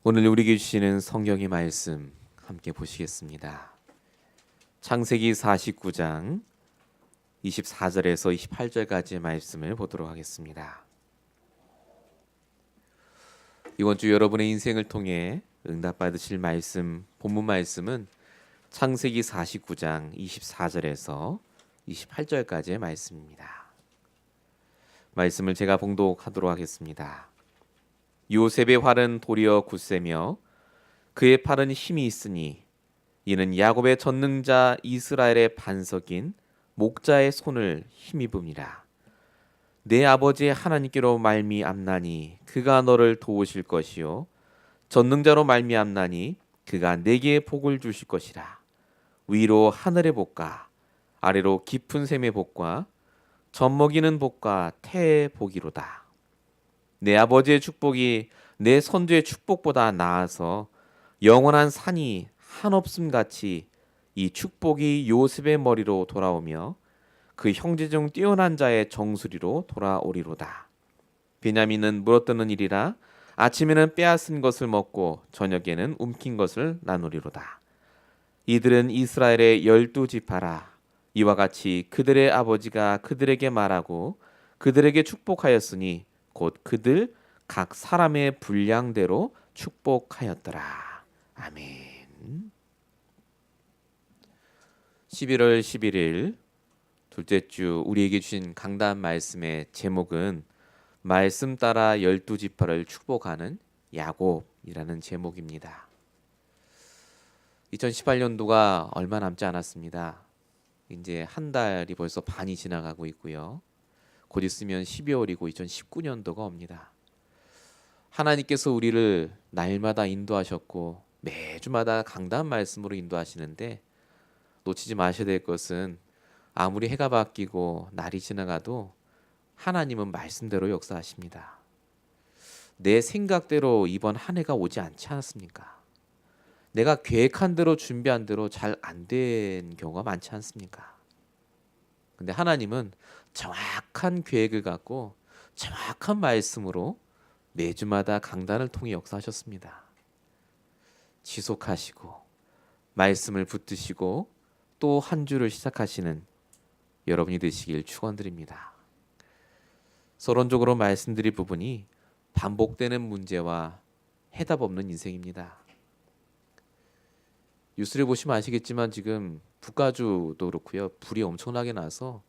오늘 우리에게 주시는 성경의 말씀 함께 보시겠습니다. 창세기 49장 24절에서 28절까지의 말씀을 보도록 하겠습니다. 이번 주 여러분의 인생을 통해 응답받으실 말씀, 본문 말씀은 창세기 49장 24절에서 28절까지의 말씀입니다. 말씀을 제가 봉독하도록 하겠습니다. 요셉의 활은 도리어 굳세며 그의 팔은 힘이 있으니 이는 야곱의 전능자 이스라엘의 반석인 목자의 손을 힘입음이라. 내 아버지의 하나님께로 말미암나니 그가 너를 도우실 것이요 전능자로 말미암나니 그가 내게 복을 주실 것이라. 위로 하늘의 복과 아래로 깊은 샘의 복과 젖먹이는 복과 태의 복이로다. 내 아버지의 축복이 내 선조의 축복보다 나아서 영원한 산이 한없음 같이 이 축복이 요셉의 머리로 돌아오며 그 형제 중 뛰어난 자의 정수리로 돌아오리로다. 베냐민은 물어뜯는 일이라 아침에는 빼앗은 것을 먹고 저녁에는 움킨 것을 나누리로다. 이들은 이스라엘의 12지파라. 이와 같이 그들의 아버지가 그들에게 말하고 그들에게 축복하였으니 곧 그들 각 사람의 분량대로 축복하였더라. 아멘. 11월 11일 둘째 주 우리에게 주신 강단 말씀의 제목은 말씀 따라 12지파를 축복하는 야곱이라는 제목입니다. 2018년도가 얼마 남지 않았습니다. 이제 한 달이 벌써 반이 지나가고 있고요. 곧 있으면 12월이고 2019년도가 옵니다. 하나님께서 우리를 날마다 인도하셨고 매주마다 강단 말씀으로 인도하시는데 놓치지 마셔야 될 것은 아무리 해가 바뀌고 날이 지나가도 하나님은 말씀대로 역사하십니다. 내 생각대로 이번 한 해가 오지 않지 않습니까? 내가 계획한 대로 준비한 대로 잘 안 된 경우가 많지 않습니까? 근데 하나님은 정확한 계획을 갖고 정확한 말씀으로 매주마다 강단을 통해 역사하셨습니다. 지속하시고 말씀을 붙드시고 또 한 주를 시작하시는 여러분이 되시길 축원드립니다. 서론적으로 말씀드릴 부분이 반복되는 문제와 해답 없는 인생입니다. 뉴스를 보시면 아시겠지만 지금 북가주도 그렇고요. 불이 엄청나게 나서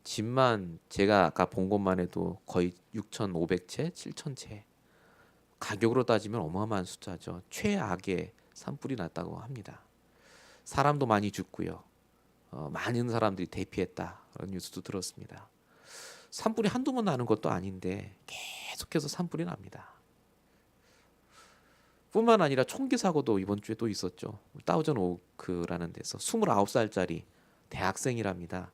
집만 제가 아까 본 것만 해도 거의 6,500채, 7,000채. 가격으로 따지면 어마어마한 숫자죠. 최악의 산불이 났다고 합니다. 사람도 많이 죽고요. 많은 사람들이 대피했다. 그런 뉴스도 들었습니다. 산불이 한두 번 나는 것도 아닌데 계속해서 산불이 납니다. 뿐만 아니라 총기 사고도 이번 주에 또 있었죠. 다우전 오크라는 데서 29살짜리 대학생이랍니다.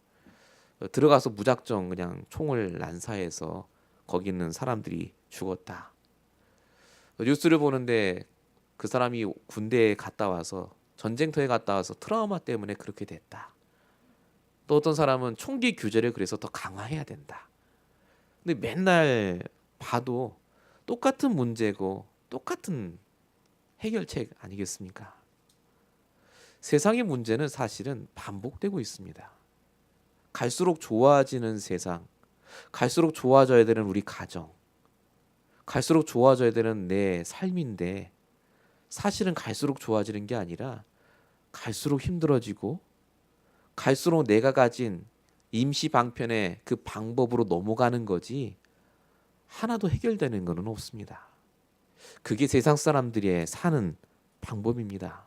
들어가서 무작정 그냥 총을 난사해서 거기 있는 사람들이 죽었다. 뉴스를 보는데 그 사람이 군대에 갔다 와서 전쟁터에 갔다 와서 트라우마 때문에 그렇게 됐다. 또 어떤 사람은 총기 규제를 그래서 더 강화해야 된다. 근데 맨날 봐도 똑같은 문제고 똑같은 해결책 아니겠습니까? 세상의 문제는 사실은 반복되고 있습니다. 갈수록 좋아지는 세상, 갈수록 좋아져야 되는 우리 가정, 갈수록 좋아져야 되는 내 삶인데 사실은 갈수록 좋아지는 게 아니라 갈수록 힘들어지고 갈수록 내가 가진 임시 방편의 그 방법으로 넘어가는 거지 하나도 해결되는 것은 없습니다. 그게 세상 사람들이 사는 방법입니다.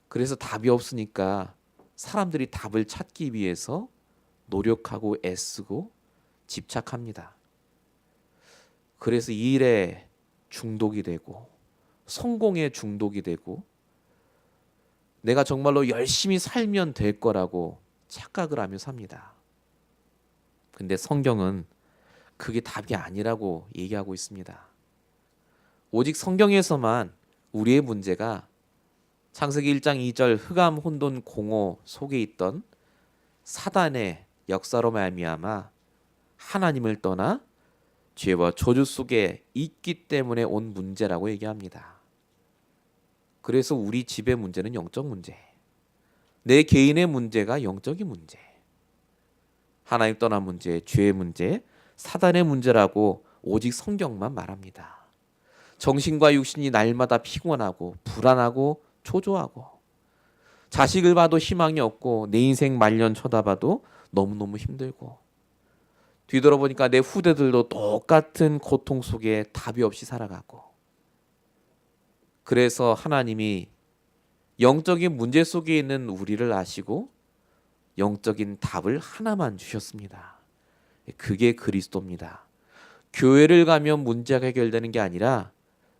그래서 답이 없으니까 사람들이 답을 찾기 위해서 노력하고 애쓰고 집착합니다. 그래서 일에 중독이 되고 성공에 중독이 되고 내가 정말로 열심히 살면 될 거라고 착각을 하며 삽니다. 근데 성경은 그게 답이 아니라고 얘기하고 있습니다. 오직 성경에서만 우리의 문제가 창세기 1장 2절 흑암 혼돈 공허 속에 있던 사단의 역사로 말미암아 하나님을 떠나 죄와 저주 속에 있기 때문에 온 문제라고 얘기합니다. 그래서 우리 집의 문제는 영적 문제, 내 개인의 문제가 영적인 문제, 하나님 떠난 문제, 죄의 문제, 사단의 문제라고 오직 성경만 말합니다. 정신과 육신이 날마다 피곤하고 불안하고 초조하고, 자식을 봐도 희망이 없고, 내 인생 말년 쳐다봐도 너무너무 힘들고, 뒤돌아보니까 내 후대들도 똑같은 고통 속에 답이 없이 살아가고, 그래서 하나님이 영적인 문제 속에 있는 우리를 아시고 영적인 답을 하나만 주셨습니다. 그게 그리스도입니다. 교회를 가면 문제가 해결되는 게 아니라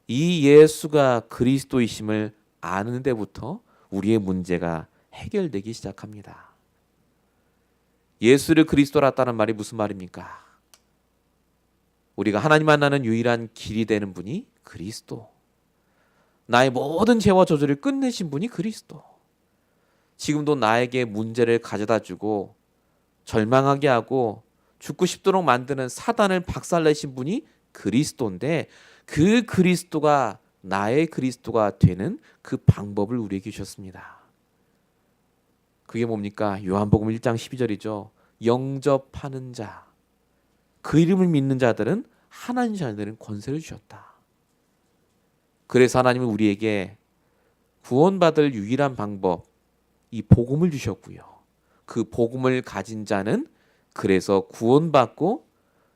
이 예수가 그리스도이심을 아는 데부터 우리의 문제가 해결되기 시작합니다. 예수를 그리스도라 했다는 말이 무슨 말입니까? 우리가 하나님 만나는 유일한 길이 되는 분이 그리스도. 나의 모든 죄와 저주를 끝내신 분이 그리스도. 지금도 나에게 문제를 가져다 주고 절망하게 하고 죽고 싶도록 만드는 사단을 박살내신 분이 그리스도인데, 그 그리스도가 나의 그리스도가 되는 그 방법을 우리에게 주셨습니다. 그게 뭡니까? 요한복음 1장 12절이죠. 영접하는 자, 그 이름을 믿는 자들은 하나님 자녀들은 권세를 주셨다. 그래서 하나님은 우리에게 구원받을 유일한 방법, 이 복음을 주셨고요. 그 복음을 가진 자는 그래서 구원받고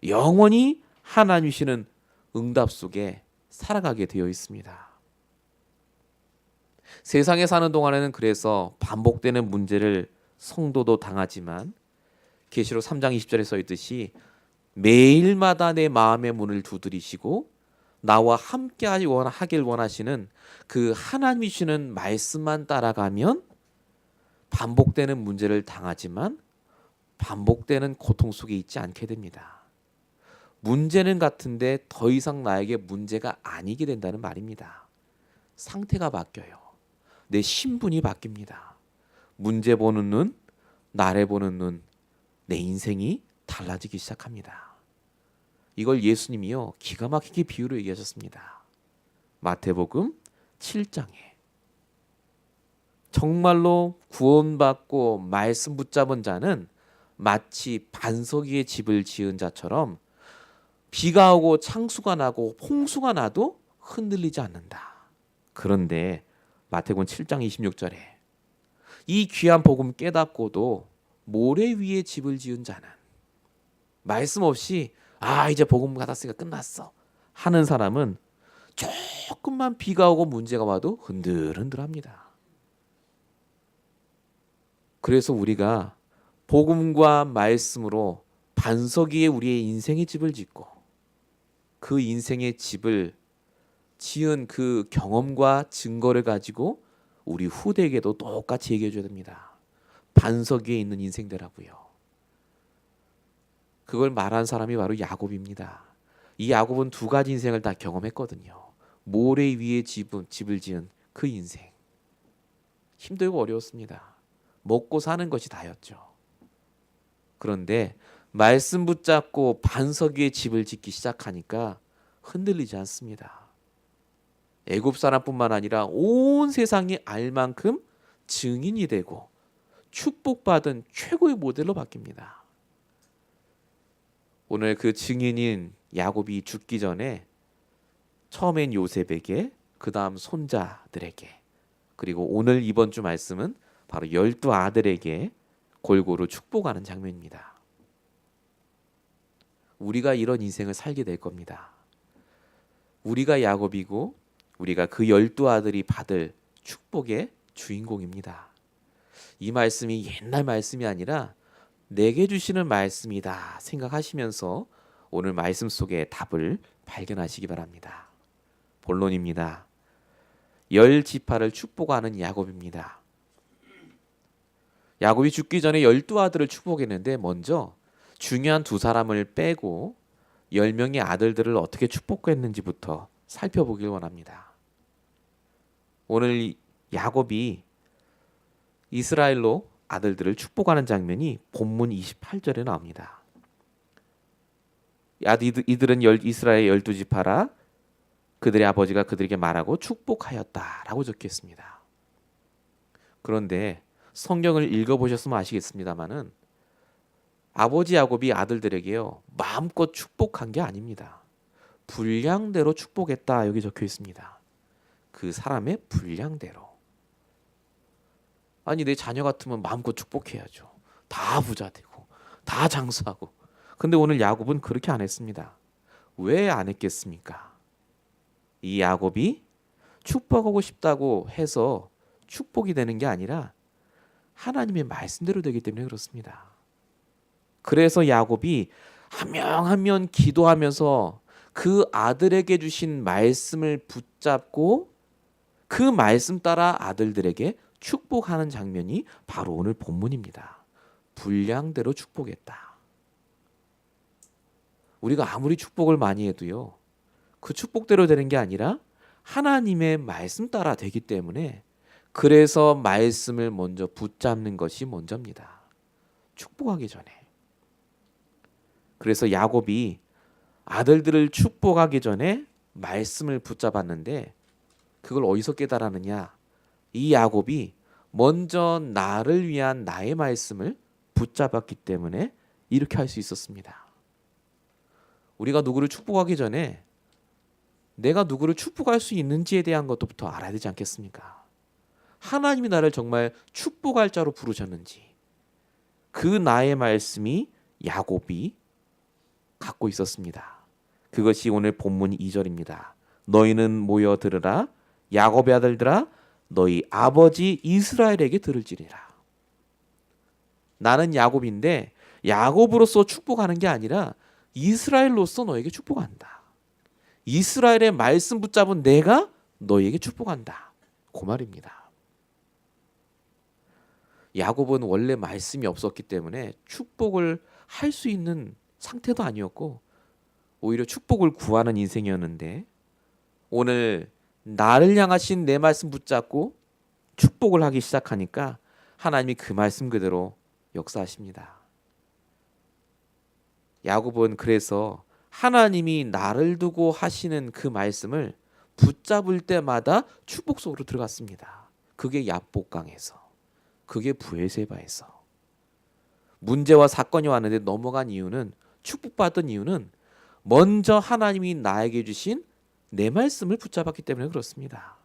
영원히 하나님 주시는 응답 속에 살아가게 되어 있습니다. 세상에 사는 동안에는 그래서 반복되는 문제를 성도도 당하지만, 계시록 3장 20절에 써 있듯이 매일마다 내 마음의 문을 두드리시고 나와 함께 하길 원하시는 그 하나님이 주시는 말씀만 따라가면 반복되는 문제를 당하지만 반복되는 고통 속에 있지 않게 됩니다. 문제는 같은데 더 이상 나에게 문제가 아니게 된다는 말입니다. 상태가 바뀌어요. 내 신분이 바뀝니다. 문제 보는 눈, 나를 보는 눈, 내 인생이 달라지기 시작합니다. 이걸 예수님이요 기가 막히게 비유로 얘기하셨습니다. 마태복음 7장에 정말로 구원받고 말씀 붙잡은 자는 마치 반석 위에 집을 지은 자처럼 비가 오고 창수가 나고 홍수가 나도 흔들리지 않는다. 그런데 마태복음 7장 26절에 이 귀한 복음 깨닫고도 모래 위에 집을 지은 자는, 말씀 없이 이제 복음 받았으니까 끝났어 하는 사람은 조금만 비가 오고 문제가 와도 흔들흔들합니다. 그래서 우리가 복음과 말씀으로 반석 위에 우리의 인생의 집을 짓고 그 인생의 집을 지은 그 경험과 증거를 가지고 우리 후대에게도 똑같이 얘기해 줘야 됩니다. 반석 위에 있는 인생되라고요. 그걸 말한 사람이 바로 야곱입니다. 이 야곱은 두 가지 인생을 다 경험했거든요. 모래 위에 집을 지은 그 인생. 힘들고 어려웠습니다. 먹고 사는 것이 다였죠. 그런데 말씀 붙잡고 반석 위에 집을 짓기 시작하니까 흔들리지 않습니다. 애굽 사람뿐만 아니라 온 세상이 알 만큼 증인이 되고 축복받은 최고의 모델로 바뀝니다. 오늘 그 증인인 야곱이 죽기 전에 처음엔 요셉에게, 그 다음 손자들에게, 그리고 오늘 이번 주 말씀은 바로 12 아들에게 골고루 축복하는 장면입니다. 우리가 이런 인생을 살게 될 겁니다. 우리가 야곱이고 우리가 그 12 아들이 받을 축복의 주인공입니다. 이 말씀이 옛날 말씀이 아니라 내게 주시는 말씀이다 생각하시면서 오늘 말씀 속의 답을 발견하시기 바랍니다. 본론입니다. 10지파를 축복하는 야곱입니다. 야곱이 죽기 전에 12 아들을 축복했는데 먼저 중요한 두 사람을 빼고 10명의 아들들을 어떻게 축복했는지부터 살펴보길 원합니다. 오늘 야곱이 이스라엘로 아들들을 축복하는 장면이 본문 28절에 나옵니다. 이들은 이스라엘 12지파라. 그들의 아버지가 그들에게 말하고 축복하였다라고 적혀 있습니다. 그런데 성경을 읽어보셨으면 아시겠습니다마는 아버지 야곱이 아들들에게요 마음껏 축복한 게 아닙니다. 분량대로 축복했다 여기 적혀 있습니다. 그 사람의 분량대로. 아니 내 자녀 같으면 마음껏 축복해야죠. 다 부자 되고 다 장수하고. 근데 오늘 야곱은 그렇게 안 했습니다. 왜 안 했겠습니까? 이 야곱이 축복하고 싶다고 해서 축복이 되는 게 아니라 하나님의 말씀대로 되기 때문에 그렇습니다. 그래서 야곱이 한 명 한 명 기도하면서 그 아들에게 주신 말씀을 붙잡고 그 말씀 따라 아들들에게 축복하는 장면이 바로 오늘 본문입니다. 분량대로 축복했다. 우리가 아무리 축복을 많이 해도요. 그 축복대로 되는 게 아니라 하나님의 말씀 따라 되기 때문에 그래서 말씀을 먼저 붙잡는 것이 먼저입니다. 축복하기 전에. 그래서 야곱이 아들들을 축복하기 전에 말씀을 붙잡았는데 그걸 어디서 깨달았느냐? 이 야곱이 먼저 나를 위한 나의 말씀을 붙잡았기 때문에 이렇게 할 수 있었습니다. 우리가 누구를 축복하기 전에 내가 누구를 축복할 수 있는지에 대한 것부터 알아야 되지 않겠습니까? 하나님이 나를 정말 축복할 자로 부르셨는지 그 나의 말씀이 야곱이 갖고 있었습니다. 그것이 오늘 본문 2절입니다. 너희는 모여 들으라 야곱의 아들들아 너희 아버지 이스라엘에게 들을지니라. 나는 야곱인데 야곱으로서 축복하는 게 아니라 이스라엘로서 너에게 축복한다. 이스라엘의 말씀 붙잡은 내가 너에게 축복한다. 그 말입니다. 야곱은 원래 말씀이 없었기 때문에 축복을 할 수 있는 상태도 아니었고 오히려 축복을 구하는 인생이었는데 오늘 나를 향하신 내 말씀 붙잡고 축복을 하기 시작하니까 하나님이 그 말씀 그대로 역사하십니다. 야곱은 그래서 하나님이 나를 두고 하시는 그 말씀을 붙잡을 때마다 축복 속으로 들어갔습니다. 그게 야복강에서, 그게 브엘세바에서. 문제와 사건이 왔는데 넘어간 이유는, 축복받은 이유는 먼저 하나님이 나에게 주신 내 말씀을 붙잡았기 때문에 그렇습니다.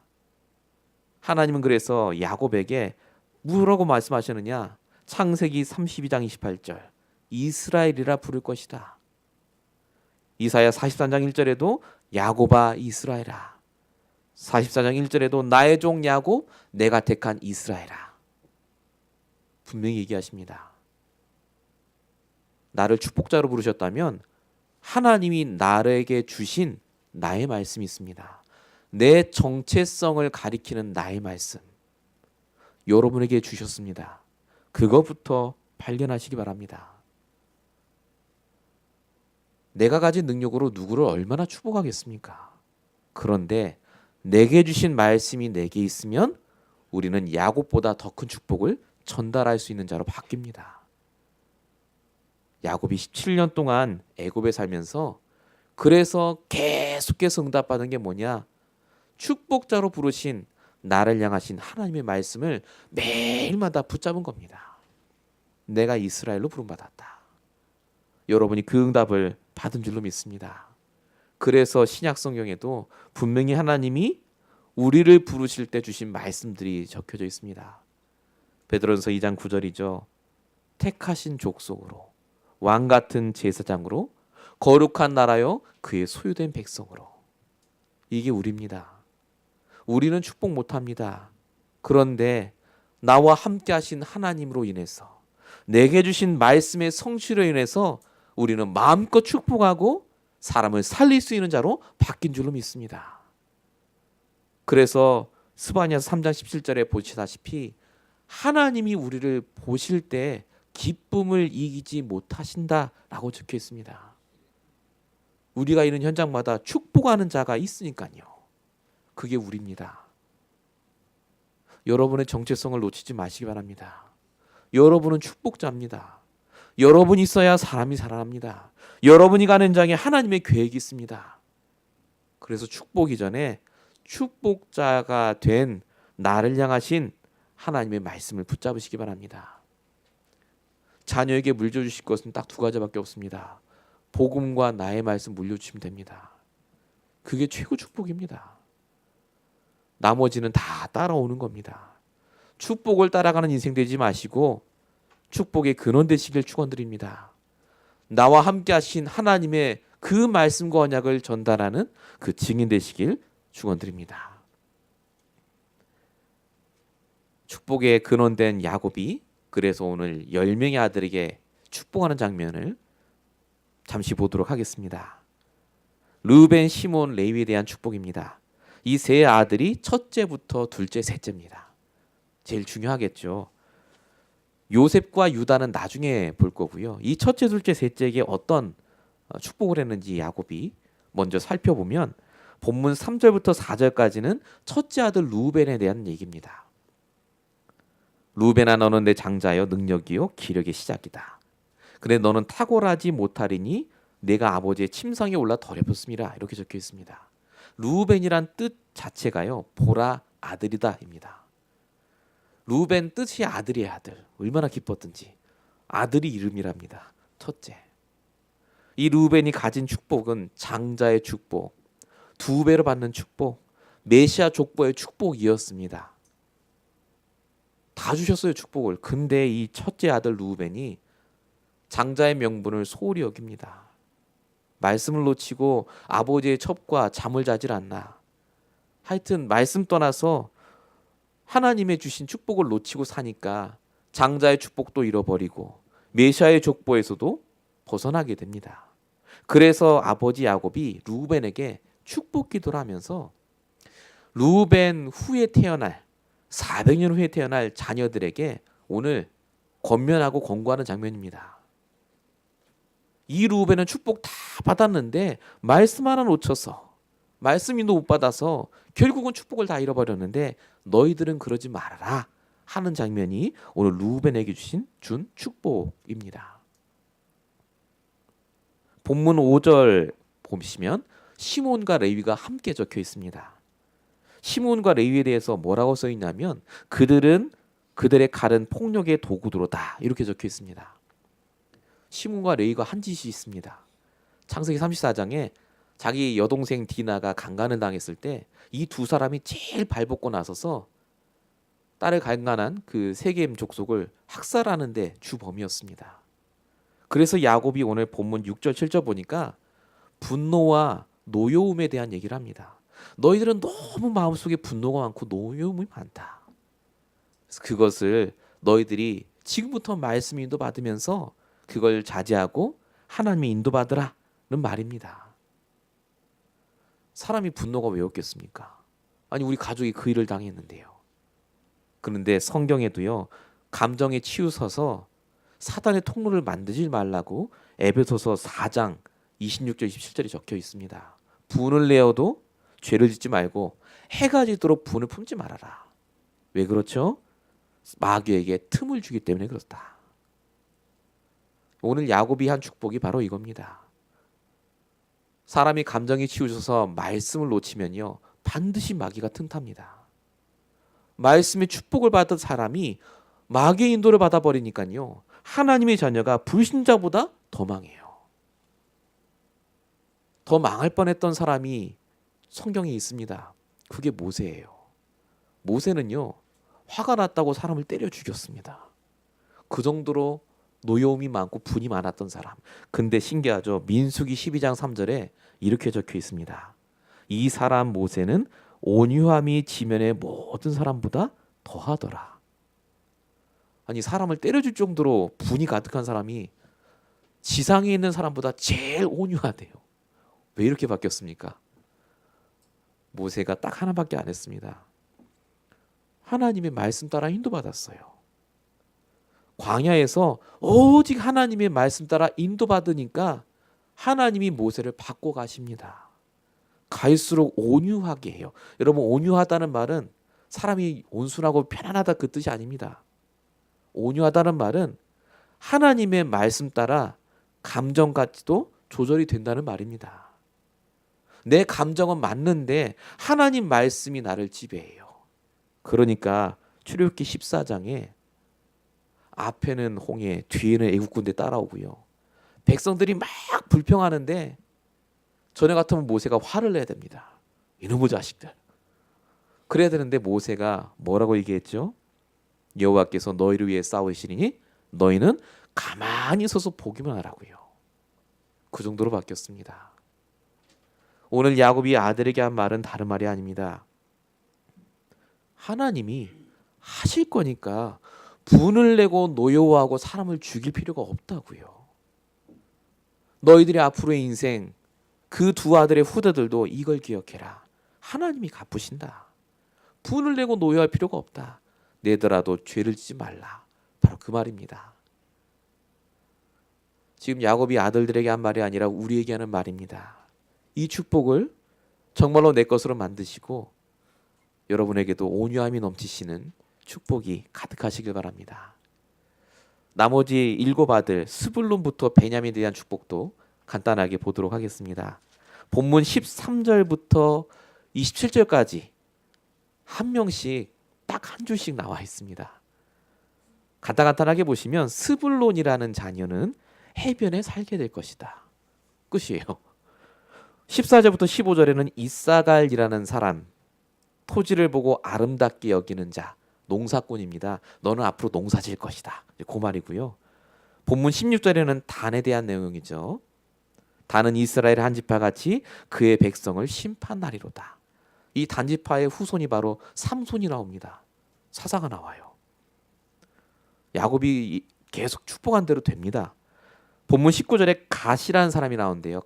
하나님은 그래서 야곱에게 뭐라고 말씀하셨느냐? 창세기 32장 28절 이스라엘이라 부를 것이다. 이사야 43장 1절에도 야곱아 이스라엘아, 44장 1절에도 나의 종 야곱 내가 택한 이스라엘아. 분명히 얘기하십니다. 나를 축복자로 부르셨다면 하나님이 나에게 주신 나의 말씀이 있습니다. 내 정체성을 가리키는 나의 말씀 여러분에게 주셨습니다. 그것부터 발견하시기 바랍니다. 내가 가진 능력으로 누구를 얼마나 축복하겠습니까? 그런데 내게 주신 말씀이 내게 있으면 우리는 야곱보다 더 큰 축복을 전달할 수 있는 자로 바뀝니다. 야곱이 17년 동안 애굽에 살면서 그래서 계속해서 응답받은 게 뭐냐? 축복자로 부르신 나를 향하신 하나님의 말씀을 매일마다 붙잡은 겁니다. 내가 이스라엘로 부름받았다. 여러분이 그 응답을 받은 줄로 믿습니다. 그래서 신약 성경에도 분명히 하나님이 우리를 부르실 때 주신 말씀들이 적혀져 있습니다. 베드로전서 2장 9절이죠. 택하신 족속으로 왕 같은 제사장으로 거룩한 나라요 그의 소유된 백성으로. 이게 우리입니다. 우리는 축복 못합니다. 그런데 나와 함께 하신 하나님으로 인해서 내게 주신 말씀의 성취로 인해서 우리는 마음껏 축복하고 사람을 살릴 수 있는 자로 바뀐 줄로 믿습니다. 그래서 스바냐서 3장 17절에 보시다시피 하나님이 우리를 보실 때 기쁨을 이기지 못하신다라고 적혀 있습니다. 우리가 있는 현장마다 축복하는 자가 있으니까요. 그게 우리입니다. 여러분의 정체성을 놓치지 마시기 바랍니다. 여러분은 축복자입니다. 여러분이 있어야 사람이 살아납니다. 여러분이 가는 장에 하나님의 계획이 있습니다. 그래서 축복 이전에 축복자가 된 나를 향하신 하나님의 말씀을 붙잡으시기 바랍니다. 자녀에게 물려주실 것은 딱 두 가지밖에 없습니다. 복음과 나의 말씀 물려주시면 됩니다. 그게 최고 축복입니다. 나머지는 다 따라오는 겁니다. 축복을 따라가는 인생 되지 마시고 축복의 근원 되시길 축원드립니다. 나와 함께 하신 하나님의 그 말씀과 언약을 전달하는 그 증인 되시길 축원드립니다. 축복의 근원된 야곱이 그래서 오늘 10명의 아들에게 축복하는 장면을 잠시 보도록 하겠습니다. 르우벤, 시몬, 레위에 대한 축복입니다. 이 세 아들이 첫째부터 둘째, 셋째입니다. 제일 중요하겠죠. 요셉과 유다는 나중에 볼 거고요. 이 첫째, 둘째, 셋째에게 어떤 축복을 했는지 야곱이 먼저 살펴보면 본문 3절부터 4절까지는 첫째 아들 르우벤에 대한 얘기입니다. 르우벤아, 너는 내 장자여 능력이요 기력의 시작이다. 그런데 너는 탁월하지 못하리니 내가 아버지의 침상에 올라 더럽혔습니다. 이렇게 적혀 있습니다. 르우벤이란 뜻 자체가요, 보라 아들이다입니다. 르우벤 뜻이 아들이의 아들. 얼마나 기뻤든지. 아들이 이름이랍니다. 첫째. 이 르우벤이 가진 축복은 장자의 축복, 2배로 받는 축복, 메시아 족보의 축복이었습니다. 다 주셨어요, 축복을. 근데 이 첫째 아들 르우벤이 장자의 명분을 소홀히 여깁니다. 말씀을 놓치고 아버지의 첩과 잠을 자질 않나. 하여튼 말씀 떠나서 하나님의 주신 축복을 놓치고 사니까 장자의 축복도 잃어버리고 메시아의 족보에서도 벗어나게 됩니다. 그래서 아버지 야곱이 르우벤에게 축복 기도를 하면서 르우벤 후에 태어날 400년 후에 태어날 자녀들에게 오늘 권면하고 권고하는 장면입니다. 이 르우벤은 축복 다 받았는데 말씀 하나 놓쳐서 말씀인도 못 받아서 결국은 축복을 다 잃어버렸는데 너희들은 그러지 말아라 하는 장면이 오늘 르우벤에게 준 축복입니다. 본문 5절 보시면 시몬과 레위가 함께 적혀 있습니다. 시몬과 레위에 대해서 뭐라고 써 있냐면 그들은 그들의 칼은 폭력의 도구로다 이렇게 적혀 있습니다. 시몬과 레위가 한 짓이 있습니다. 창세기 34장에 자기 여동생 디나가 강간을 당했을 때 이 두 사람이 제일 발벗고 나서서 딸을 강간한 그 세겜 족속을 학살하는 데 주범이었습니다. 그래서 야곱이 오늘 본문 6절 7절 보니까 분노와 노여움에 대한 얘기를 합니다. 너희들은 너무 마음속에 분노가 많고 노여움이 많다. 그래서 그것을 너희들이 지금부터 말씀 인도 받으면서 그걸 자제하고 하나님의 인도받으라는 말입니다. 사람이 분노가 왜 없겠습니까? 아니 우리 가족이 그 일을 당했는데요. 그런데 성경에도요, 감정에 치우서서 사단의 통로를 만들지 말라고 에베소서 4장 26절 27절이 적혀 있습니다. 분을 내어도 죄를 짓지 말고 해가 지도록 분을 품지 말아라. 왜 그렇죠? 마귀에게 틈을 주기 때문에 그렇다. 오늘 야곱이 한 축복이 바로 이겁니다. 사람이 감정이 치우쳐서 말씀을 놓치면요, 반드시 마귀가 틈탑니다. 말씀의 축복을 받은 사람이 마귀의 인도를 받아버리니까요, 하나님의 자녀가 불신자보다 더 망해요. 더 망할 뻔했던 사람이 성경에 있습니다. 그게 모세예요. 모세는요, 화가 났다고 사람을 때려 죽였습니다. 그 정도로 노여움이 많고 분이 많았던 사람. 근데 신기하죠. 민수기 12장 3절에 이렇게 적혀 있습니다. 이 사람 모세는 온유함이 지면의 모든 사람보다 더하더라. 아니 사람을 때려줄 정도로 분이 가득한 사람이 지상에 있는 사람보다 제일 온유하대요. 왜 이렇게 바뀌었습니까? 모세가 딱 하나밖에 안 했습니다. 하나님의 말씀 따라 인도받았어요. 광야에서 오직 하나님의 말씀 따라 인도받으니까 하나님이 모세를 바꿔 가십니다. 갈수록 온유하게 해요. 여러분, 온유하다는 말은 사람이 온순하고 편안하다 그 뜻이 아닙니다. 온유하다는 말은 하나님의 말씀 따라 감정까지도 조절이 된다는 말입니다. 내 감정은 맞는데 하나님 말씀이 나를 지배해요. 그러니까 출애굽기 14장에 앞에는 홍해, 뒤에는 애국 군대 따라오고요. 백성들이 막 불평하는데 전에 같으면 모세가 화를 내야 됩니다. 이놈의 자식들. 그래야 되는데 모세가 뭐라고 얘기했죠? 여호와께서 너희를 위해 싸우시리니 너희는 가만히 서서 보기만 하라고요. 그 정도로 바뀌었습니다. 오늘 야곱이 아들에게 한 말은 다른 말이 아닙니다. 하나님이 하실 거니까 분을 내고 노여워하고 사람을 죽일 필요가 없다고요. 너희들의 앞으로의 인생, 그 두 아들의 후대들도 이걸 기억해라. 하나님이 갚으신다. 분을 내고 노여할 필요가 없다. 내더라도 죄를 짓지 말라. 바로 그 말입니다. 지금 야곱이 아들들에게 한 말이 아니라 우리에게 하는 말입니다. 이 축복을 정말로 내 것으로 만드시고 여러분에게도 온유함이 넘치시는 축복이 가득하시길 바랍니다. 나머지 7 아들 스불론부터 베냐민에 대한 축복도 간단하게 보도록 하겠습니다. 본문 13절부터 27절까지 한 명씩 딱 한 줄씩 나와 있습니다. 간단하게 보시면 스불론이라는 자녀는 해변에 살게 될 것이다. 끝이에요. 14절부터 15절에는 이사갈이라는 사람, 토지를 보고 아름답게 여기는 자, 농사꾼입니다. 너는 앞으로 농사 지을 것이다. 그 말이고요. 본문 16절에는 단에 대한 내용이죠. 단은 이스라엘 한 지파 같이 그의 백성을 심판하리로다. 이 단지파의 후손이 바로 삼손이 나옵니다. 사사가 나와요. 야곱이 계속 축복한 대로 됩니다. 본문 19절에 갓이라는 사람이 나오는데요.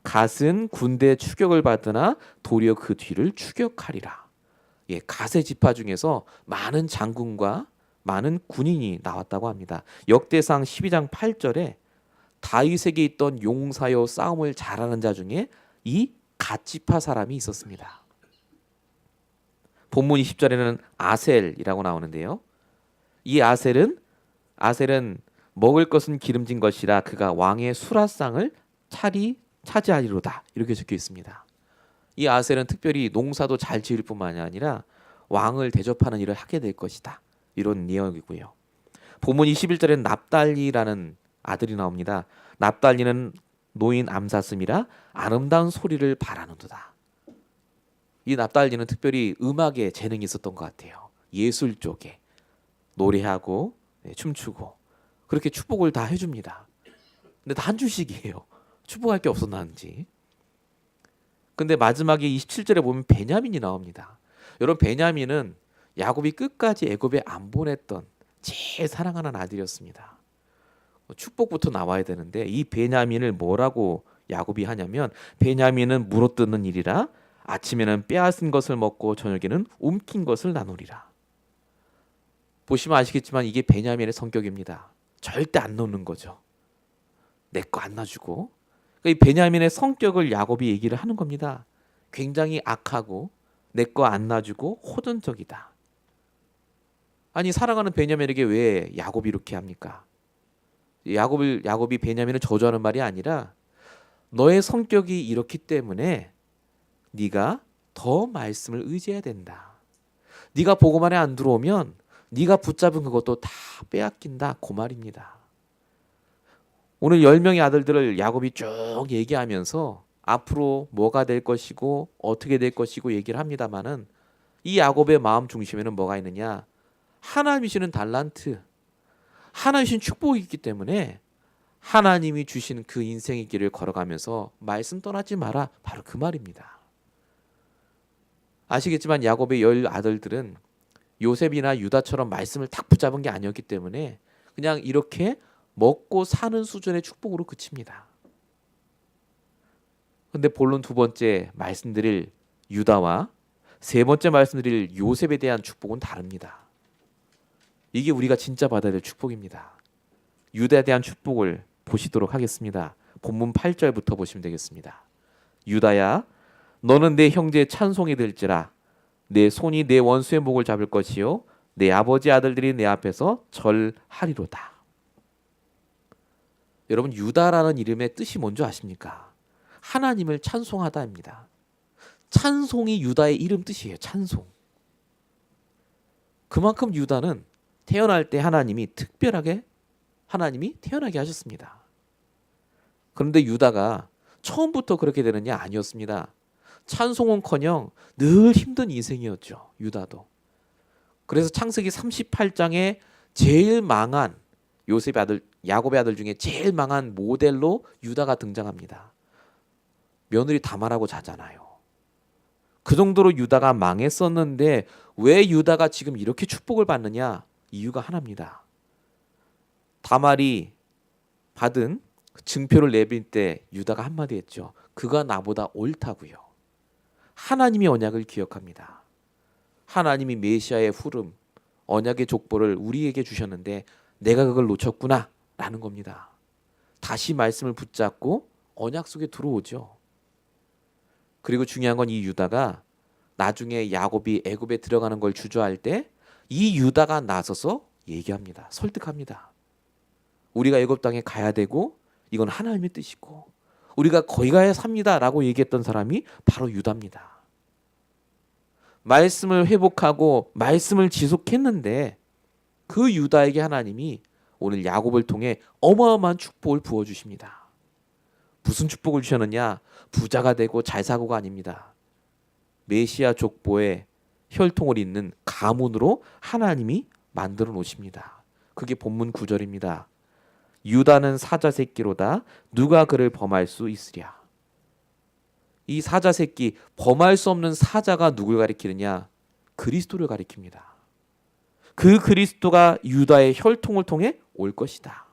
갓은 군대 추격을 받으나 도리어 그 뒤를 추격하리라. 예, 갓의 지파 중에서 많은 장군과 많은 군인이 나왔다고 합니다. 역대상 12장 8절에 다윗에게 있던 용사여 싸움을 잘하는 자 중에 이 갓 지파 사람이 있었습니다. 본문 20절에는 아셀이라고 나오는데요. 이 아셀은 먹을 것은 기름진 것이라 그가 왕의 수라상을 차지하리로다. 이렇게 적혀 있습니다. 이 아셀은 특별히 농사도 잘 지을 뿐만이 아니라 왕을 대접하는 일을 하게 될 것이다. 이런 내용이고요. 본문 21절에는 납달리라는 아들이 나옵니다. 납달리는 노인 암사슴이라 아름다운 소리를 바라는도다. 이 납달리는 특별히 음악에 재능이 있었던 것 같아요. 예술 쪽에 노래하고 춤추고 그렇게 축복을 다 해줍니다. 근데 다 한 줄씩이에요. 축복할 게 없었나는지. 근데 마지막에 27절에 보면 베냐민이 나옵니다. 여러분 베냐민은 야곱이 끝까지 애굽에 안 보냈던 제일 사랑하는 아들이었습니다. 축복부터 나와야 되는데 이 베냐민을 뭐라고 야곱이 하냐면 베냐민은 물어뜯는 일이라 아침에는 빼앗은 것을 먹고 저녁에는 움킨 것을 나누리라. 보시면 아시겠지만 이게 베냐민의 성격입니다. 절대 안 놓는 거죠. 내 거 안 놔주고. 그러니까 이 베냐민의 성격을 야곱이 얘기를 하는 겁니다. 굉장히 악하고 내 거 안 놔주고 호전적이다. 아니 사랑하는 베냐민에게 왜 야곱이 이렇게 합니까? 야곱이 베냐민을 저주하는 말이 아니라 너의 성격이 이렇기 때문에 네가 더 말씀을 의지해야 된다. 네가 보고만에 안 들어오면 네가 붙잡은 그것도 다 빼앗긴다. 그 말입니다. 오늘 10명의 아들들을 야곱이 쭉 얘기하면서 앞으로 뭐가 될 것이고 어떻게 될 것이고 얘기를 합니다마는 이 야곱의 마음 중심에는 뭐가 있느냐? 하나님이 주시는 달란트, 하나님이 주신 축복이 있기 때문에 하나님이 주신 그 인생의 길을 걸어가면서 말씀 떠나지 마라. 바로 그 말입니다. 아시겠지만 야곱의 10 아들들은 요셉이나 유다처럼 말씀을 딱 붙잡은 게 아니었기 때문에 그냥 이렇게 먹고 사는 수준의 축복으로 그칩니다. 근데 본론 2번째 말씀드릴 유다와 3번째 말씀드릴 요셉에 대한 축복은 다릅니다. 이게 우리가 진짜 받아야 될 축복입니다. 유다에 대한 축복을 보시도록 하겠습니다. 본문 8절부터 보시면 되겠습니다. 유다야 너는 내 형제의 찬송이 될지라 내 손이 내 원수의 목을 잡을 것이요 내 아버지 아들들이 내 앞에서 절하리로다. 여러분 유다라는 이름의 뜻이 뭔지 아십니까? 하나님을 찬송하다입니다. 찬송이 유다의 이름 뜻이에요. 찬송. 그만큼 유다는 태어날 때 하나님이 특별하게 하나님이 태어나게 하셨습니다. 그런데 유다가 처음부터 그렇게 되느냐? 아니었습니다. 찬송은커녕 늘 힘든 인생이었죠. 유다도. 그래서 창세기 38장에 제일 망한 요셉의 아들 야곱의 아들 중에 제일 망한 모델로 유다가 등장합니다. 며느리 다말하고 자잖아요. 그 정도로 유다가 망했었는데 왜 유다가 지금 이렇게 축복을 받느냐? 이유가 하나입니다. 다말이 받은 증표를 내빌 때 유다가 한마디 했죠. 그가 나보다 옳다고요. 하나님의 언약을 기억합니다. 하나님이 메시아의 후름, 언약의 족보를 우리에게 주셨는데 내가 그걸 놓쳤구나 라는 겁니다. 다시 말씀을 붙잡고 언약 속에 들어오죠. 그리고 중요한 건 이 유다가 나중에 야곱이 애굽에 들어가는 걸 주저할 때 이 유다가 나서서 얘기합니다. 설득합니다. 우리가 애굽 땅에 가야 되고 이건 하나님의 뜻이고 우리가 거기 가야 삽니다 라고 얘기했던 사람이 바로 유다입니다. 말씀을 회복하고 말씀을 지속했는데 그 유다에게 하나님이 오늘 야곱을 통해 어마어마한 축복을 부어주십니다. 무슨 축복을 주셨느냐? 부자가 되고 잘 사고가 아닙니다. 메시아 족보에 혈통을 잇는 가문으로 하나님이 만들어 놓으십니다. 그게 본문 9절입니다. 유다는 사자 새끼로다 누가 그를 범할 수 있으랴. 이 사자 새끼, 범할 수 없는 사자가 누굴 가리키느냐? 그리스도를 가리킵니다. 그 그리스도가 유다의 혈통을 통해 올 것이다.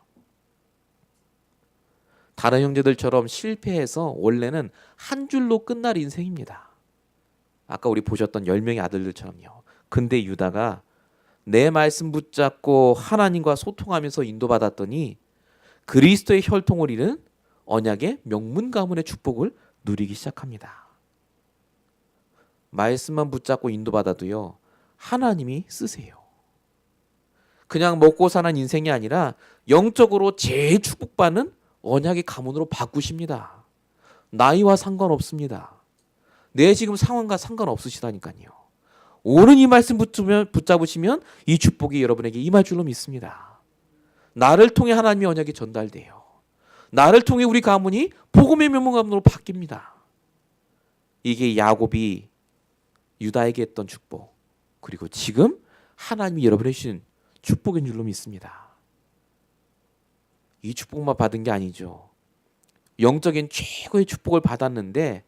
다른 형제들처럼 실패해서 원래는 한 줄로 끝날 인생입니다. 아까 우리 보셨던 10명의 아들들처럼요. 근데 유다가 내 말씀 붙잡고 하나님과 소통하면서 인도받았더니 그리스도의 혈통을 이룬 언약의 명문 가문의 축복을 누리기 시작합니다. 말씀만 붙잡고 인도받아도요. 하나님이 쓰세요. 그냥 먹고 사는 인생이 아니라 영적으로 제일 축복받는 언약의 가문으로 바꾸십니다. 나이와 상관없습니다. 내 지금 상황과 상관없으시다니까요. 오늘 이 말씀 붙잡으시면 이 축복이 여러분에게 임할 줄로 믿습니다. 나를 통해 하나님의 언약이 전달돼요. 나를 통해 우리 가문이 복음의 명문 가문으로 바뀝니다. 이게 야곱이 유다에게 했던 축복, 그리고 지금 하나님이 여러분에게 주신 축복인 줄로 믿습니다. 이 축복만 받은 게 아니죠. 영적인 최고의 축복을 받았는데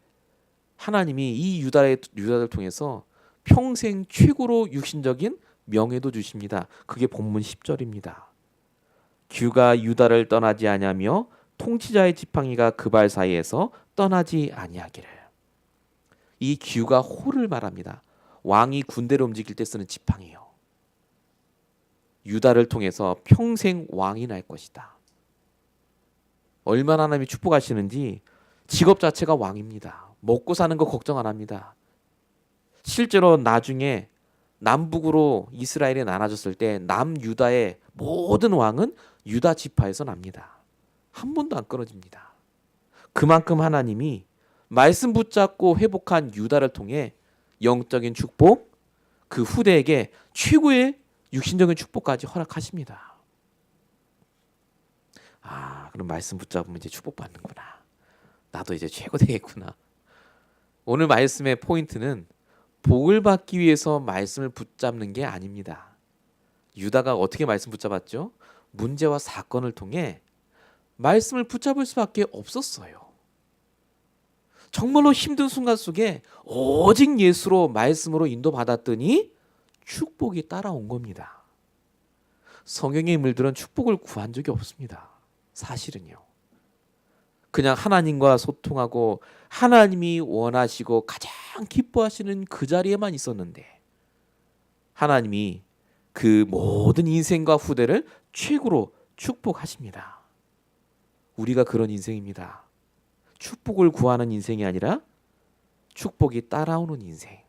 하나님이 이 유다를 통해서 평생 최고로 육신적인 명예도 주십니다. 그게 본문 10절입니다. 규가 유다를 떠나지 아니하며 통치자의 지팡이가 그 발 사이에서 떠나지 아니하기를. 이 규가 호를 말합니다. 왕이 군대를 움직일 때 쓰는 지팡이요. 유다를 통해서 평생 왕이 날 것이다. 얼마나 하나님이 축복하시는지 직업 자체가 왕입니다. 먹고 사는 거 걱정 안 합니다. 실제로 나중에 남북으로 이스라엘이 나눠졌을 때 남유다의 모든 왕은 유다 지파에서 납니다. 한 번도 안 끊어집니다. 그만큼 하나님이 말씀 붙잡고 회복한 유다를 통해 영적인 축복, 그 후대에게 최고의 육신적인 축복까지 허락하십니다. 그럼 말씀 붙잡으면 이제 축복받는구나. 나도 이제 최고 되겠구나. 오늘 말씀의 포인트는 복을 받기 위해서 말씀을 붙잡는 게 아닙니다. 유다가 어떻게 말씀 붙잡았죠? 문제와 사건을 통해 말씀을 붙잡을 수밖에 없었어요. 정말로 힘든 순간 속에 오직 예수로 말씀으로 인도받았더니 축복이 따라온 겁니다. 성경의 인물들은 축복을 구한 적이 없습니다. 사실은요. 그냥 하나님과 소통하고 하나님이 원하시고 가장 기뻐하시는 그 자리에만 있었는데 하나님이 그 모든 인생과 후대를 최고로 축복하십니다. 우리가 그런 인생입니다. 축복을 구하는 인생이 아니라 축복이 따라오는 인생.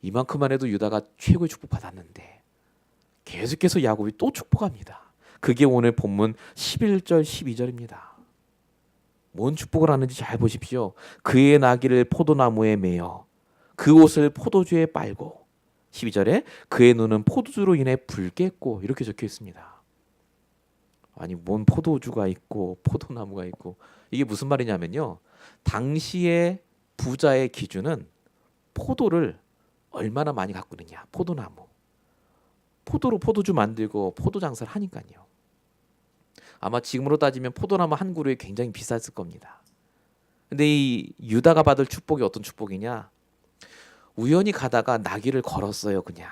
이만큼만 해도 유다가 최고의 축복 받았는데 계속해서 야곱이 또 축복합니다. 그게 오늘 본문 11절 12절입니다. 뭔 축복을 하는지 잘 보십시오. 그의 나귀를 포도나무에 매어 그 옷을 포도주에 빨고 12절에 그의 눈은 포도주로 인해 붉겠고 이렇게 적혀 있습니다. 아니 뭔 포도주가 있고 포도나무가 있고 이게 무슨 말이냐면요. 당시의 부자의 기준은 포도를 얼마나 많이 갖고 있느냐. 포도나무. 포도로 포도주 만들고 포도 장사를 하니까요. 아마 지금으로 따지면 포도나무 한 그루에 굉장히 비쌌을 겁니다. 근데 이 유다가 받을 축복이 어떤 축복이냐? 우연히 가다가 나귀를 걸었어요, 그냥.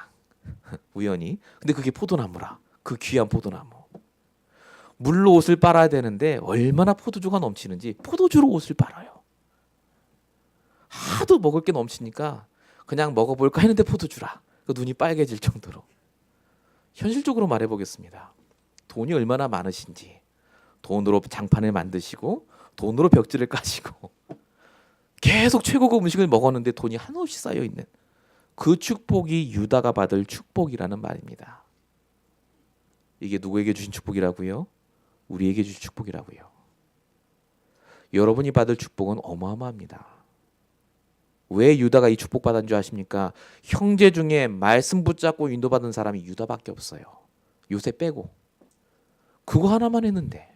우연히. 근데 그게 포도나무라. 그 귀한 포도나무. 물로 옷을 빨아야 되는데 얼마나 포도주가 넘치는지 포도주로 옷을 빨아요. 하도 먹을 게 넘치니까 그냥 먹어볼까 했는데 포도주라. 그 눈이 빨개질 정도로. 현실적으로 말해보겠습니다. 돈이 얼마나 많으신지 돈으로 장판을 만드시고 돈으로 벽지를 까시고 계속 최고급 음식을 먹었는데 돈이 한없이 쌓여있는 그 축복이 유다가 받을 축복이라는 말입니다. 이게 누구에게 주신 축복이라고요? 우리에게 주신 축복이라고요. 여러분이 받을 축복은 어마어마합니다. 왜 유다가 이 축복받은 줄 아십니까? 형제 중에 말씀 붙잡고 인도받은 사람이 유다밖에 없어요. 요셉 빼고. 그거 하나만 했는데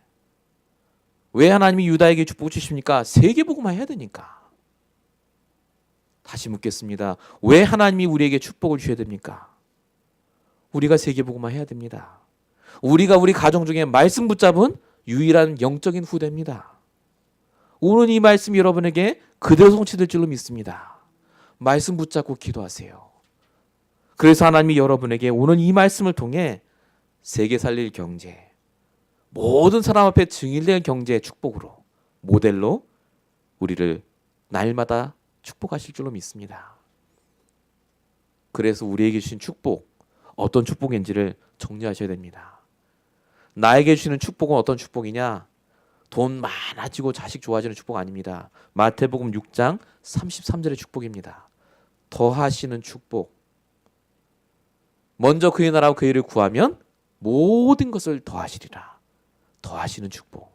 왜 하나님이 유다에게 축복을 주십니까? 세계복음화 해야 되니까. 다시 묻겠습니다. 왜 하나님이 우리에게 축복을 주셔야 됩니까? 우리가 세계복음화 해야 됩니다. 우리가 우리 가정 중에 말씀 붙잡은 유일한 영적인 후대입니다. 오늘 이 말씀이 여러분에게 그대로 성취될 줄로 믿습니다. 말씀 붙잡고 기도하세요. 그래서 하나님이 여러분에게 오늘 이 말씀을 통해 세계 살릴 경제, 모든 사람 앞에 증인될 경제의 축복으로 모델로 우리를 날마다 축복하실 줄로 믿습니다. 그래서 우리에게 주신 축복, 어떤 축복인지를 정리하셔야 됩니다. 나에게 주시는 축복은 어떤 축복이냐? 돈 많아지고 자식 좋아지는 축복 아닙니다. 마태복음 6장 33절의 축복입니다. 더하시는 축복. 먼저 그의 나라와 그의 일을 구하면 모든 것을 더하시리라. 더하시는 축복.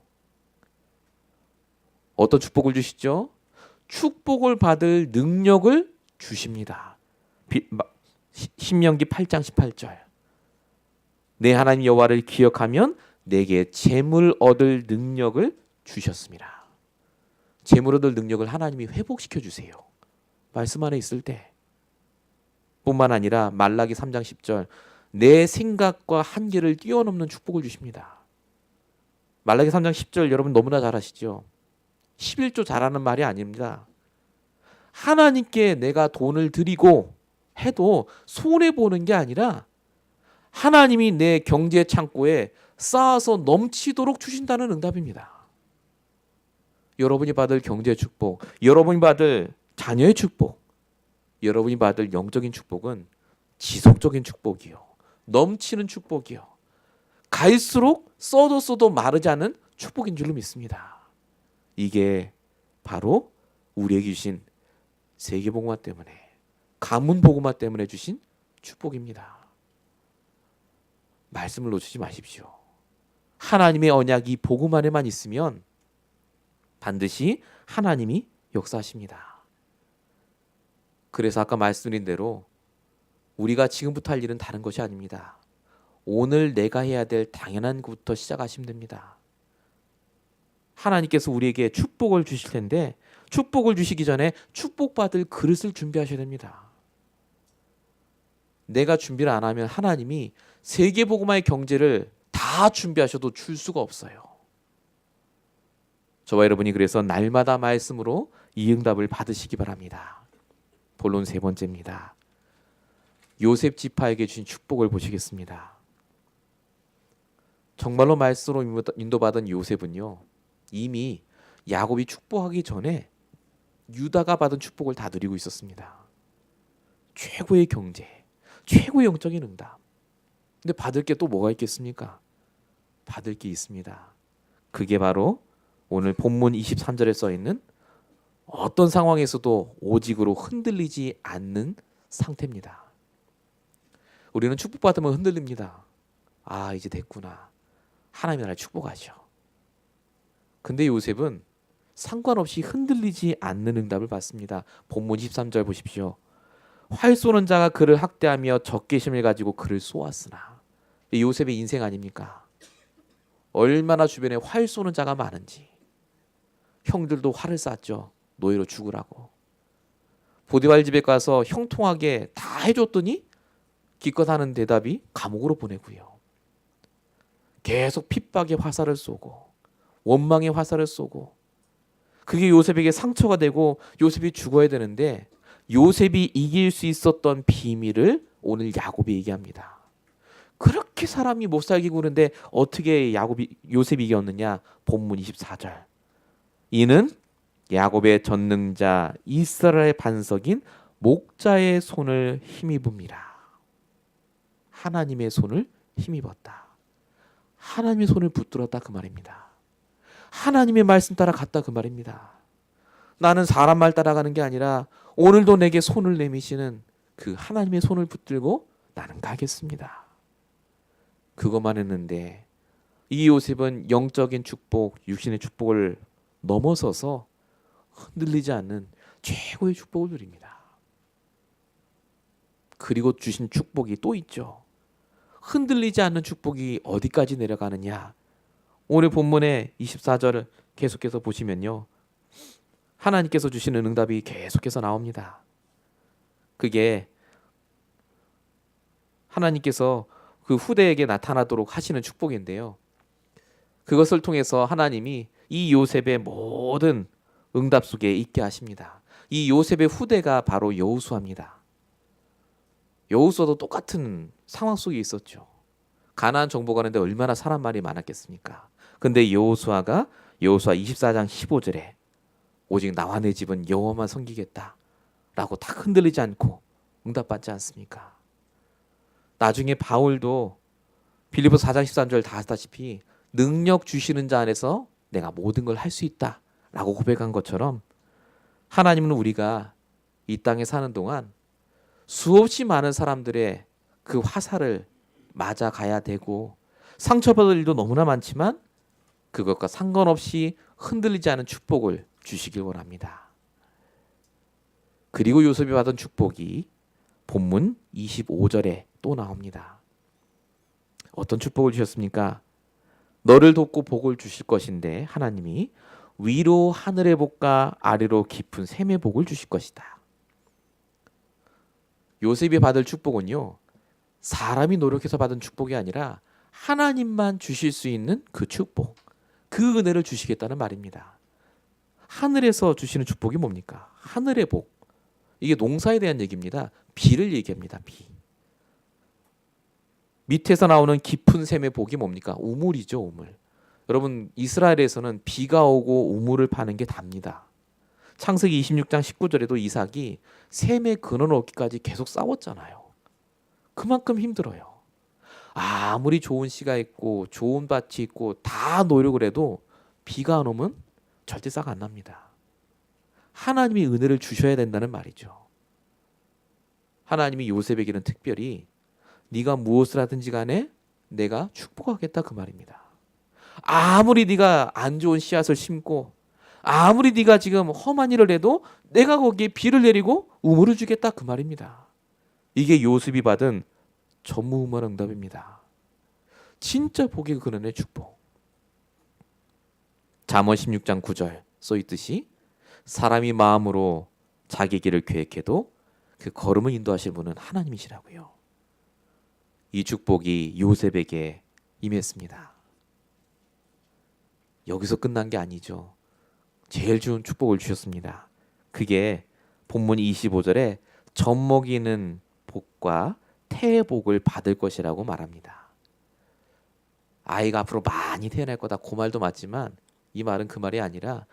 어떤 축복을 주시죠? 축복을 받을 능력을 주십니다. 신명기 8장 18절. 내 하나님 여호와를 기억하면 내게 재물 얻을 능력을 주셨습니다. 재물 얻을 능력을 하나님이 회복시켜 주세요. 말씀 안에 있을 때. 뿐만 아니라 말라기 3장 10절. 내 생각과 한계를 뛰어넘는 축복을 주십니다. 말라기 3장 10절 여러분 너무나 잘 아시죠? 11조 잘하는 말이 아닙니다. 하나님께 내가 돈을 드리고 해도 손해보는 게 아니라 하나님이 내 경제 창고에 쌓아서 넘치도록 주신다는 응답입니다. 여러분이 받을 경제 축복, 여러분이 받을 자녀의 축복, 여러분이 받을 영적인 축복은 지속적인 축복이요. 넘치는 축복이요. 갈수록 써도 마르지 않은 축복인 줄로 믿습니다. 이게 바로 우리에게 주신 세계복음화 때문에, 가문복음화 때문에 주신 축복입니다. 말씀을 놓치지 마십시오. 하나님의 언약이 복음 안에만 있으면 반드시 하나님이 역사하십니다. 그래서 아까 말씀드린 대로 우리가 지금부터 할 일은 다른 것이 아닙니다. 오늘 내가 해야 될 당연한 것부터 시작하시면 됩니다. 하나님께서 우리에게 축복을 주실 텐데 축복을 주시기 전에 축복받을 그릇을 준비하셔야 됩니다. 내가 준비를 안 하면 하나님이 세계복음화의 경제를 다 준비하셔도 줄 수가 없어요. 저와 여러분이 그래서 날마다 말씀으로 이 응답을 받으시기 바랍니다. 본론 세 번째입니다. 요셉 지파에게 주신 축복을 보시겠습니다. 정말로 말씀으로 인도받은 요셉은요, 이미 야곱이 축복하기 전에 유다가 받은 축복을 다 누리고 있었습니다. 최고의 경제, 최고의 영적인 응답. 근데 받을 게 또 뭐가 있겠습니까? 받을 게 있습니다. 그게 바로 오늘 본문 23절에 써 있는 어떤 상황에서도 오직으로 흔들리지 않는 상태입니다. 우리는 축복받으면 흔들립니다. 아, 이제 됐구나. 하나님의 나라를 축복하죠. 근데 요셉은 상관없이 흔들리지 않는 응답을 받습니다. 본문 13절 보십시오. 활 쏘는 자가 그를 학대하며 적개심을 가지고 그를 쏘았으나. 요셉의 인생 아닙니까? 얼마나 주변에 활 쏘는 자가 많은지. 형들도 활을 쐈죠. 노예로 죽으라고. 보디발 집에 가서 형통하게 다 해줬더니 기껏 하는 대답이 감옥으로 보내고요. 계속 핍박의 화살을 쏘고 원망의 화살을 쏘고, 그게 요셉에게 상처가 되고 요셉이 죽어야 되는데 요셉이 이길 수 있었던 비밀을 오늘 야곱이 얘기합니다. 그렇게 사람이 못 살게 구는데 어떻게 요셉이 이겼느냐? 본문 24절. 이는 야곱의 전능자 이스라엘의 반석인 목자의 손을 힘입음이라. 하나님의 손을 힘입었다. 하나님의 손을 붙들었다 그 말입니다. 하나님의 말씀 따라 갔다 그 말입니다. 나는 사람 말 따라가는 게 아니라 오늘도 내게 손을 내미시는 그 하나님의 손을 붙들고 나는 가겠습니다. 그것만 했는데 이 요셉은 영적인 축복, 육신의 축복을 넘어서서 흔들리지 않는 최고의 축복을 누립니다. 그리고 주신 축복이 또 있죠. 흔들리지 않는 축복이 어디까지 내려가느냐? 오늘 본문의 24절을 계속해서 보시면요. 하나님께서 주시는 응답이 계속해서 나옵니다. 그게 하나님께서 그 후대에게 나타나도록 하시는 축복인데요. 그것을 통해서 하나님이 이 요셉의 모든 응답 속에 있게 하십니다. 이 요셉의 후대가 바로 여호수아입니다. 여호수아도 똑같은 상황 속에 있었죠. 가나안 정복 가는데 얼마나 사람 말이 많았겠습니까? 근데 여호수아 24장 15절에 오직 나와 내 집은 여호와만 섬기겠다 라고 딱 흔들리지 않고 응답받지 않습니까? 나중에 바울도 빌립보서 4장 13절 다 아시다시피 능력 주시는 자 안에서 내가 모든 걸 할 수 있다 라고 고백한 것처럼 하나님은 우리가 이 땅에 사는 동안 수없이 많은 사람들의 그 화살을 맞아 가야 되고 상처받을 일도 너무나 많지만 그것과 상관없이 흔들리지 않은 축복을 주시길 원합니다. 그리고 요셉이 받은 축복이 본문 25절에 또 나옵니다. 어떤 축복을 주셨습니까? 너를 돕고 복을 주실 것인데 하나님이 위로 하늘의 복과 아래로 깊은 샘의 복을 주실 것이다. 요셉이 받을 축복은요, 사람이 노력해서 받은 축복이 아니라 하나님만 주실 수 있는 그 축복, 그 은혜를 주시겠다는 말입니다. 하늘에서 주시는 축복이 뭡니까? 하늘의 복. 이게 농사에 대한 얘기입니다. 비를 얘기합니다. 비. 밑에서 나오는 깊은 샘의 복이 뭡니까? 우물이죠, 우물. 여러분, 이스라엘에서는 비가 오고 우물을 파는 게 답니다. 창세기 26장 19절에도 이삭이 샘의 근원을 얻기까지 계속 싸웠잖아요. 그만큼 힘들어요. 아무리 좋은 씨가 있고 좋은 밭이 있고 다 노력을 해도 비가 안 오면 절대 싹 안 납니다. 하나님이 은혜를 주셔야 된다는 말이죠. 하나님이 요셉에게는 특별히 네가 무엇을 하든지 간에 내가 축복하겠다 그 말입니다. 아무리 네가 안 좋은 씨앗을 심고 아무리 네가 지금 험한 일을 해도 내가 거기에 비를 내리고 우물을 주겠다 그 말입니다. 이게 요셉이 받은 전무후무한 응답입니다. 진짜 복의 근원의 축복. 잠언 16장 9절 써있듯이 사람이 마음으로 자기 길을 계획해도 그 걸음을 인도하실 분은 하나님이시라고요. 이 축복이 요셉에게 임했습니다. 여기서 끝난 게 아니죠. 제일 좋은 축복을 주셨습니다. 그게 본문 25절에 젖먹이는 복과 태의 복을 받을 것이라고 말합니다. 아이가 앞으로 많이 태어날 거다 그 말도 맞지만 이 말은 그 말이 아니라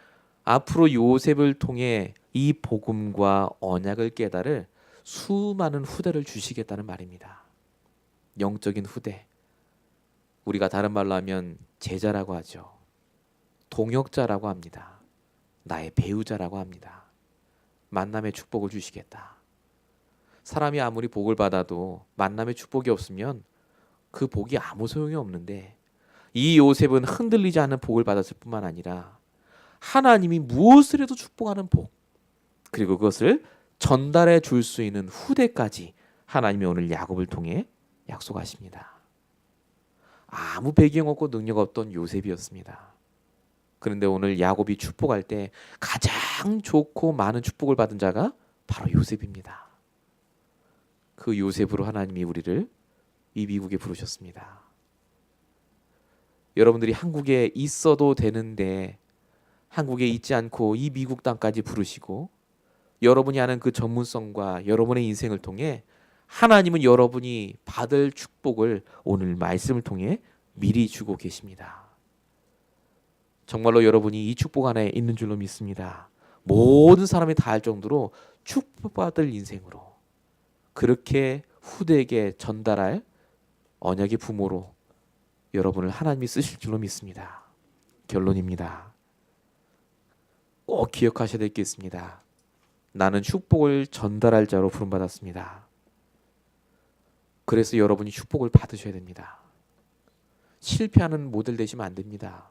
앞으로 요셉을 통해 이 복음과 언약을 깨달을 수많은 후대를 주시겠다는 말입니다. 영적인 후대. 우리가 다른 말로 하면 제자라고 하죠. 동역자라고 합니다. 나의 배우자라고 합니다. 만남의 축복을 주시겠다. 사람이 아무리 복을 받아도 만남의 축복이 없으면 그 복이 아무 소용이 없는데 이 요셉은 흔들리지 않는 복을 받았을 뿐만 아니라 하나님이 무엇을 해도 축복하는 복, 그리고 그것을 전달해 줄 수 있는 후대까지 하나님이 오늘 야곱을 통해 약속하십니다. 아무 배경 없고 능력 없던 요셉이었습니다. 그런데 오늘 야곱이 축복할 때 가장 좋고 많은 축복을 받은 자가 바로 요셉입니다. 그 요셉으로 하나님이 우리를 이 미국에 부르셨습니다. 여러분들이 한국에 있어도 되는데 한국에 있지 않고 이 미국 땅까지 부르시고 여러분이 아는 그 전문성과 여러분의 인생을 통해 하나님은 여러분이 받을 축복을 오늘 말씀을 통해 미리 주고 계십니다. 정말로 여러분이 이 축복 안에 있는 줄로 믿습니다. 모든 사람이 다 알 정도로 축복받을 인생으로 그렇게 후대에게 전달할 언약의 부모로 여러분을 하나님이 쓰실 줄로 믿습니다. 결론입니다. 꼭 기억하셔야 될 게 있습니다. 나는 축복을 전달할 자로 부름받았습니다. 그래서 여러분이 축복을 받으셔야 됩니다. 실패하는 모델 되시면 안 됩니다.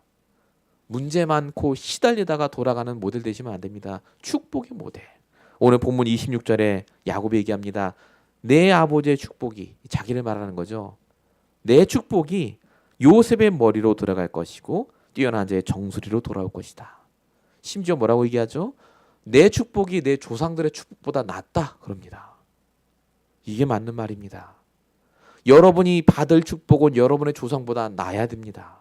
문제 많고 시달리다가 돌아가는 모델 되시면 안 됩니다. 축복의 모델. 오늘 본문 26절에 야곱이 얘기합니다. 내 아버지의 축복이, 자기를 말하는 거죠. 내 축복이 요셉의 머리로 들어갈 것이고 뛰어난 자의 정수리로 돌아올 것이다. 심지어 뭐라고 얘기하죠? 내 축복이 내 조상들의 축복보다 낫다 그럽니다. 이게 맞는 말입니다. 여러분이 받을 축복은 여러분의 조상보다 나아야 됩니다.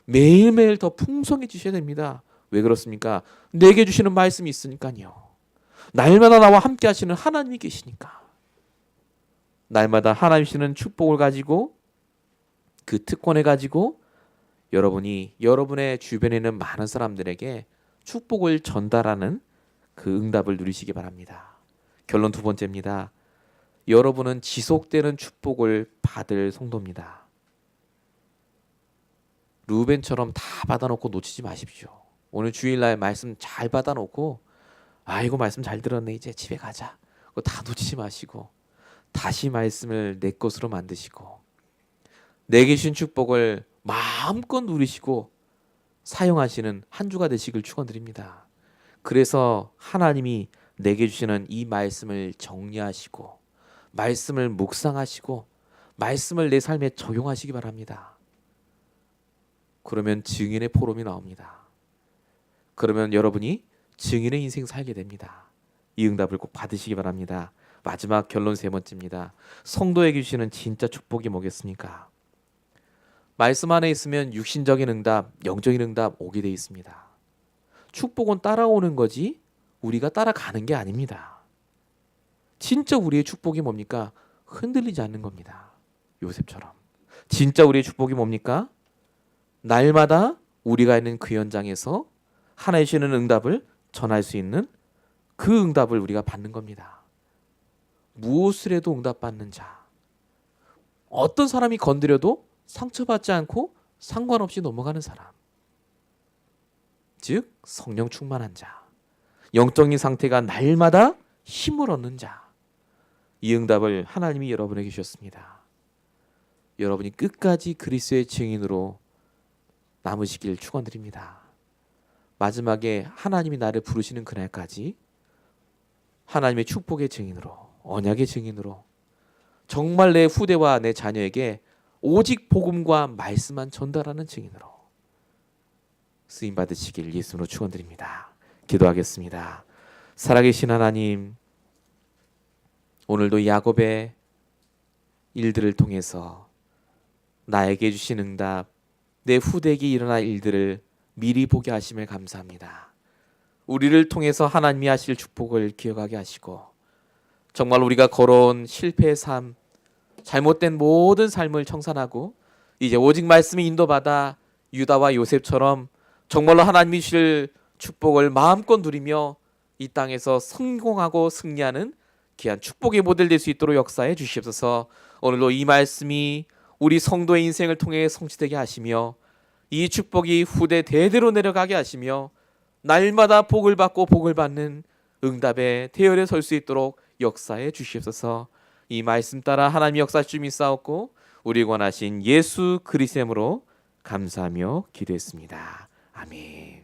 매일매일 더 풍성해지셔야 됩니다. 왜 그렇습니까? 내게 주시는 말씀이 있으니까요. 날마다 나와 함께 하시는 하나님이 계시니까. 날마다 하나님 주시는 축복을 가지고 그 특권을 가지고 여러분이 여러분의 주변에 있는 많은 사람들에게 축복을 전달하는 그 응답을 누리시기 바랍니다. 결론 두 번째입니다. 여러분은 지속되는 축복을 받을 성도입니다. 루벤처럼 다 받아놓고 놓치지 마십시오. 오늘 주일날 말씀 잘 받아놓고 아이고 말씀 잘 들었네 이제 집에 가자. 그거 다 놓치지 마시고 다시 말씀을 내 것으로 만드시고 내게 주신 축복을 마음껏 누리시고 사용하시는 한 주가 되시길 축원드립니다. 그래서 하나님이 내게 주시는 이 말씀을 정리하시고 말씀을 묵상하시고 말씀을 내 삶에 적용하시기 바랍니다. 그러면 증인의 포럼이 나옵니다. 그러면 여러분이 증인의 인생 살게 됩니다. 이 응답을 꼭 받으시기 바랍니다. 마지막 결론 세 번째입니다. 성도에게 주시는 진짜 축복이 뭐겠습니까? 말씀 안에 있으면 육신적인 응답, 영적인 응답 오게 돼 있습니다. 축복은 따라오는 거지 우리가 따라가는 게 아닙니다. 진짜 우리의 축복이 뭡니까? 흔들리지 않는 겁니다. 요셉처럼. 진짜 우리의 축복이 뭡니까? 날마다 우리가 있는 그 현장에서 하나님 주시는 응답을 전할 수 있는 그 응답을 우리가 받는 겁니다. 무엇을 해도 응답받는 자. 어떤 사람이 건드려도 상처받지 않고 상관없이 넘어가는 사람. 즉 성령 충만한 자. 영적인 상태가 날마다 힘을 얻는 자. 이 응답을 하나님이 여러분에게 주셨습니다. 여러분이 끝까지 그리스도의 증인으로 남으시길 축원드립니다. 마지막에 하나님이 나를 부르시는 그날까지 하나님의 축복의 증인으로, 언약의 증인으로 정말 내 후대와 내 자녀에게 오직 복음과 말씀만 전달하는 증인으로 쓰임 받으시길 예수로 축원드립니다. 기도하겠습니다. 살아계신 하나님, 오늘도 야곱의 일들을 통해서 나에게 주신 응답, 내 후대에게 일어날 일들을 미리 보게 하심을 감사합니다. 우리를 통해서 하나님이 하실 축복을 기억하게 하시고 정말 우리가 걸어온 실패의 삶, 잘못된 모든 삶을 청산하고 이제 오직 말씀이 인도받아 유다와 요셉처럼 정말로 하나님이 주실 축복을 마음껏 누리며 이 땅에서 성공하고 승리하는 귀한 축복의 모델 될 수 있도록 역사해 주시옵소서. 오늘도 이 말씀이 우리 성도의 인생을 통해 성취되게 하시며 이 축복이 후대 대대로 내려가게 하시며 날마다 복을 받고 복을 받는 응답의 대열에 설 수 있도록 역사해 주시옵소서. 이 말씀 따라 하나님의 역사 줄 믿사옵고 우리 권하신 예수 그리스도로 감사하며 기도했습니다. 아멘.